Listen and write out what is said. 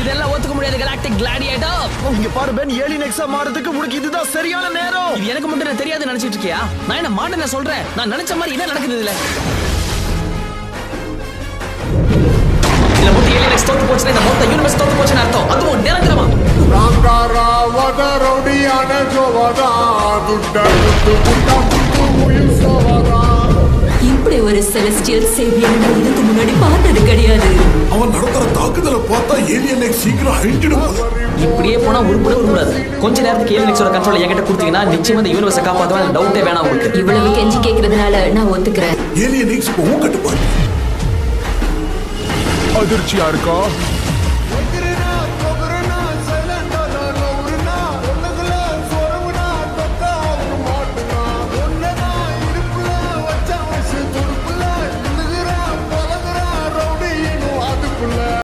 இதெல்லாம் ஒத்துக்க முடியாது கலாக்டிக் கிளாடியேட்டர். இங்க பாரு பென், ஏலியன் எக்ஸா மாறதுக்கு உனக்கு இதுதான் சரியான நேரம். இது எனக்கு மட்டும் தெரியாது நினைச்சிட்டு இருக்கியா? நான் என்ன மாட்டேன் சொல்றேன். நான் நினைச்ச மாதிரி என்ன நடக்குது இதுல? இல்ல மொத்த ஏலியன் எக்ஸ் தோத்து போச்சுன்னா இந்த மொத்த யூனிவர்ஸ் தோத்து போச்சுன்னு அர்த்தம். அதுவும் நிரந்தரமா. இப்படி ஒரு செலஸ்டியல் சேவியர் இதுக்கு முன்னாடி பார்த்தது கிடையாது. அவன் நடத்துற தாக்குதலை பார்த்தா ஏலியன் எக்ஸ் சீக்கிரம் அழிஞ்சிடும். இப்படியே போனா உருப்படாது. கொஞ்ச நேரத்துக்கு ஏலியன் எக்ஸோட கண்ட்ரோல் என்கிட்ட கொடுத்தீங்கன்னா நிச்சயமா இந்த யூனிவர்ஸை காப்பாத்துவேன். டவுட்டே வேணாம் உங்களுக்கு. இவ்வளவு கெஞ்சி கேட்கறதுனால நான் ஒத்துக்கிறேன். ஏலியன் எக்ஸ் கட்டுப்பாடு அதிர்ச்சியா இருக்கா?